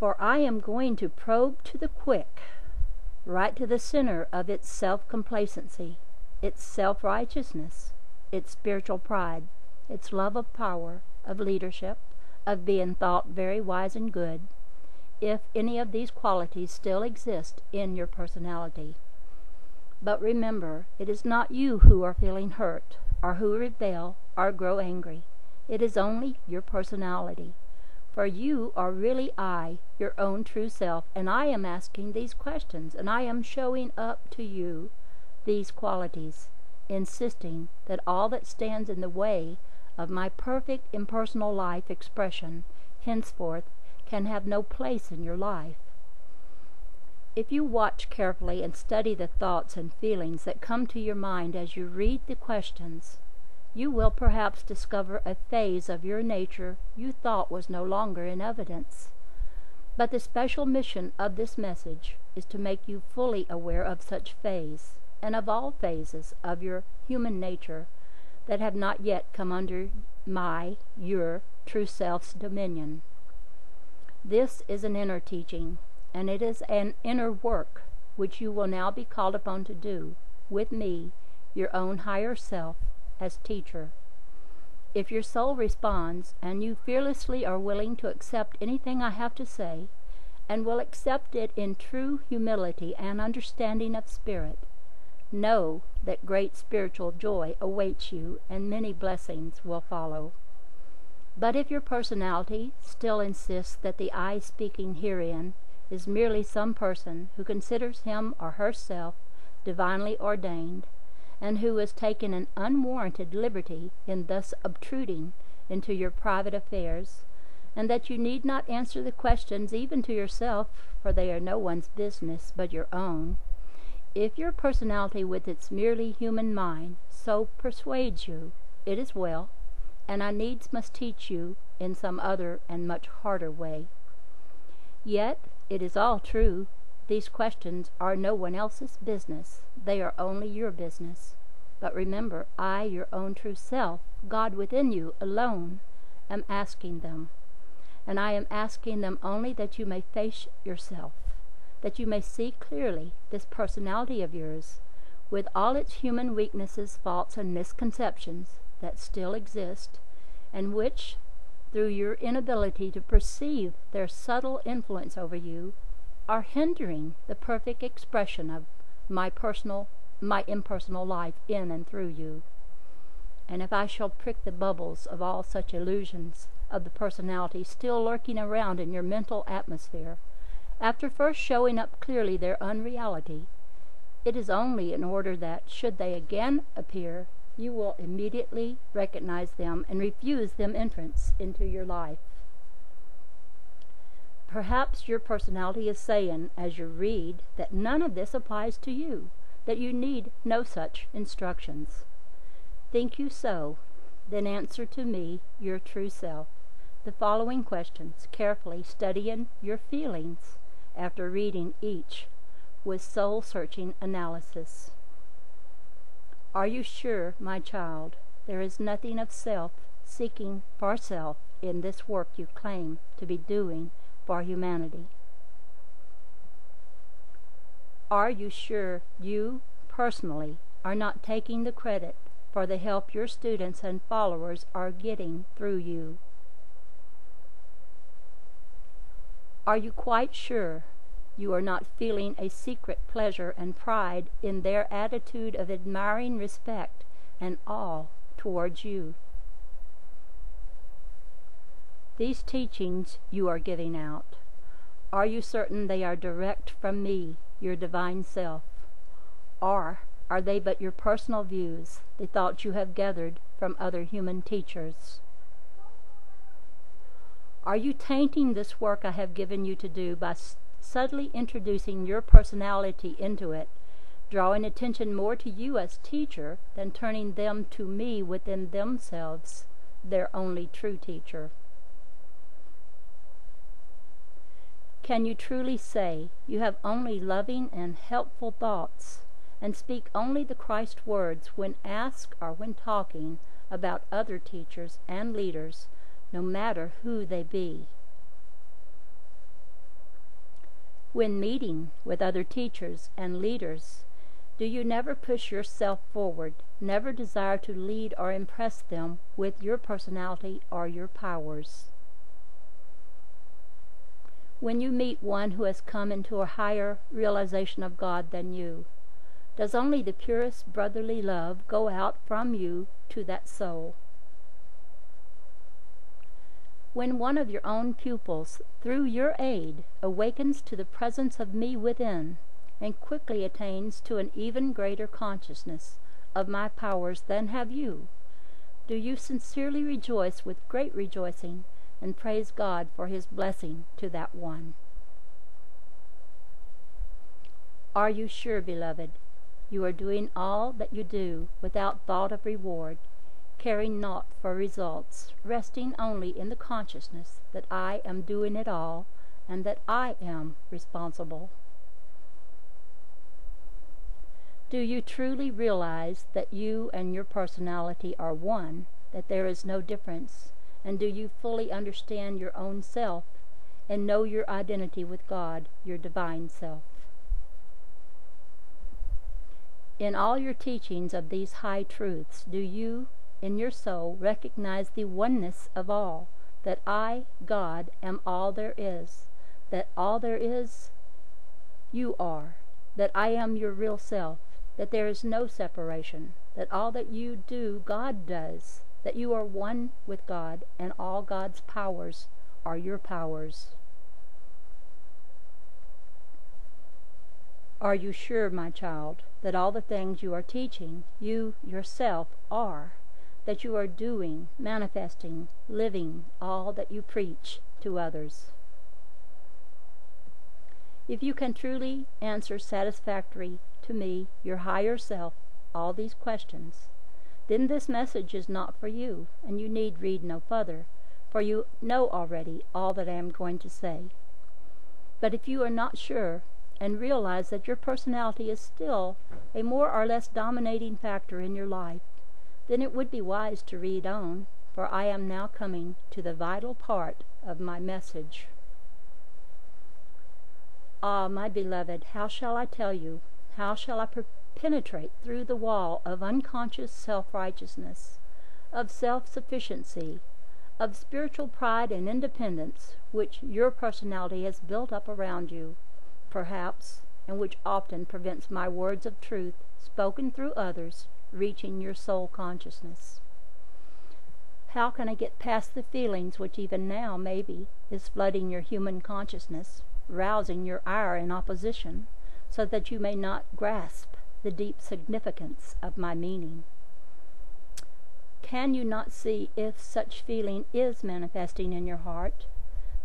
For I am going to probe to the quick, right to the center of its self-complacency, its self-righteousness, its spiritual pride, its love of power, of leadership, of being thought very wise and good, if any of these qualities still exist in your personality. But remember, it is not you who are feeling hurt, or who rebel, or grow angry. It is only your personality. For you are really I, your own true self, and I am asking these questions, and I am showing up to you these qualities, insisting that all that stands in the way of my perfect impersonal life expression henceforth can have no place in your life. If you watch carefully and study the thoughts and feelings that come to your mind as you read the questions, you will perhaps discover a phase of your nature you thought was no longer in evidence. But the special mission of this message is to make you fully aware of such phase, and of all phases of your human nature that have not yet come under your true self's dominion. This is an inner teaching, and it is an inner work which you will now be called upon to do, with me, your own higher self, as teacher. If your soul responds, and you fearlessly are willing to accept anything I have to say, and will accept it in true humility and understanding of spirit, know that great spiritual joy awaits you, and many blessings will follow. But if your personality still insists that the I speaking herein is merely some person who considers him or herself divinely ordained, and who has taken an unwarranted liberty in thus obtruding into your private affairs, and that you need not answer the questions even to yourself, for they are no one's business but your own, if your personality with its merely human mind so persuades you, it is well, and I needs must teach you in some other and much harder way. Yet it is all true. These questions are no one else's business. They are only your business. But remember, I, your own true self, God within you alone, am asking them. And I am asking them only that you may face yourself, that you may see clearly this personality of yours, with all its human weaknesses, faults, and misconceptions that still exist, and which, through your inability to perceive their subtle influence over you, are hindering the perfect expression of my impersonal life in and through you. And if I shall prick the bubbles of all such illusions of the personality still lurking around in your mental atmosphere, after first showing up clearly their unreality, it is only in order that, should they again appear, you will immediately recognize them and refuse them entrance into your life. Perhaps your personality is saying, as you read, that none of this applies to you, that you need no such instructions. Think you so? Then answer to me, your true self, the following questions, carefully studying your feelings after reading each with soul-searching analysis. Are you sure, my child, there is nothing of self-seeking for self in this work you claim to be doing for humanity? Are you sure you, personally, are not taking the credit for the help your students and followers are getting through you? Are you quite sure you are not feeling a secret pleasure and pride in their attitude of admiring respect and awe towards you? These teachings you are giving out, are you certain they are direct from me, your divine self? Or are they but your personal views, the thoughts you have gathered from other human teachers? Are you tainting this work I have given you to do by subtly introducing your personality into it, drawing attention more to you as teacher than turning them to me within themselves, their only true teacher? Can you truly say you have only loving and helpful thoughts, and speak only the Christ words when asked or when talking about other teachers and leaders, no matter who they be? When meeting with other teachers and leaders, do you never push yourself forward, never desire to lead or impress them with your personality or your powers? When you meet one who has come into a higher realization of God than you, does only the purest brotherly love go out from you to that soul? When one of your own pupils, through your aid, awakens to the presence of me within, and quickly attains to an even greater consciousness of my powers than have you, do you sincerely rejoice with great rejoicing, and praise God for his blessing to that one? Are you sure, beloved, you are doing all that you do without thought of reward, caring naught for results, resting only in the consciousness that I am doing it all, and that I am responsible? Do you truly realize that you and your personality are one, that there is no difference, and do you fully understand your own self, and know your identity with God, your divine self? In all your teachings of these high truths, do you, in your soul, recognize the oneness of all, that I, God, am all there is, that all there is, you are, that I am your real self, that there is no separation, that all that you do, God does, that you are one with God, and all God's powers are your powers? Are you sure, my child, that all the things you are teaching, you yourself are, that you are doing, manifesting, living all that you preach to others? If you can truly answer satisfactorily to me, your higher self, all these questions, then this message is not for you, and you need read no further, for you know already all that I am going to say. But if you are not sure, and realize that your personality is still a more or less dominating factor in your life, then it would be wise to read on, for I am now coming to the vital part of my message. Ah, my beloved, how shall I tell you, how shall I penetrate through the wall of unconscious self-righteousness, of self-sufficiency, of spiritual pride and independence, which your personality has built up around you, perhaps, and which often prevents my words of truth, spoken through others, reaching your soul consciousness? How can I get past the feelings which even now, maybe, is flooding your human consciousness, rousing your ire and opposition, so that you may not grasp the deep significance of my meaning? Can you not see, if such feeling is manifesting in your heart,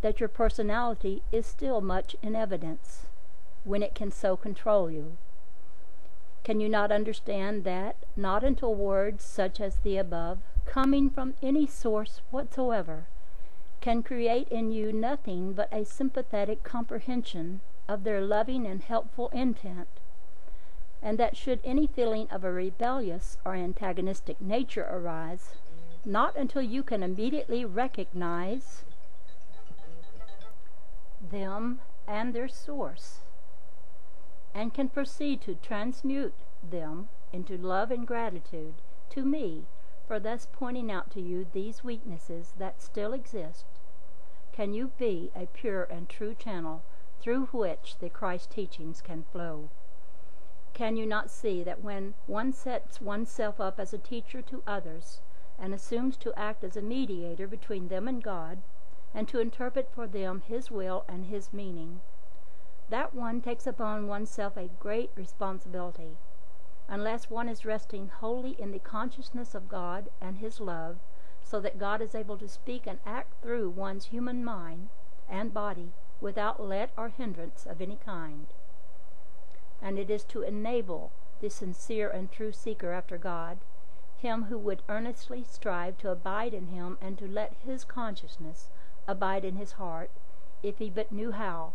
that your personality is still much in evidence, when it can so control you? Can you not understand that, not until words such as the above, coming from any source whatsoever, can create in you nothing but a sympathetic comprehension of their loving and helpful intent, and that should any feeling of a rebellious or antagonistic nature arise, not until you can immediately recognize them and their source, and can proceed to transmute them into love and gratitude to me for thus pointing out to you these weaknesses that still exist, can you be a pure and true channel through which the Christ teachings can flow. Can you not see that when one sets oneself up as a teacher to others, and assumes to act as a mediator between them and God, and to interpret for them His will and His meaning, that one takes upon oneself a great responsibility, unless one is resting wholly in the consciousness of God and His love, so that God is able to speak and act through one's human mind and body without let or hindrance of any kind. And it is to enable the sincere and true seeker after God, him who would earnestly strive to abide in Him and to let His consciousness abide in his heart, if he but knew how,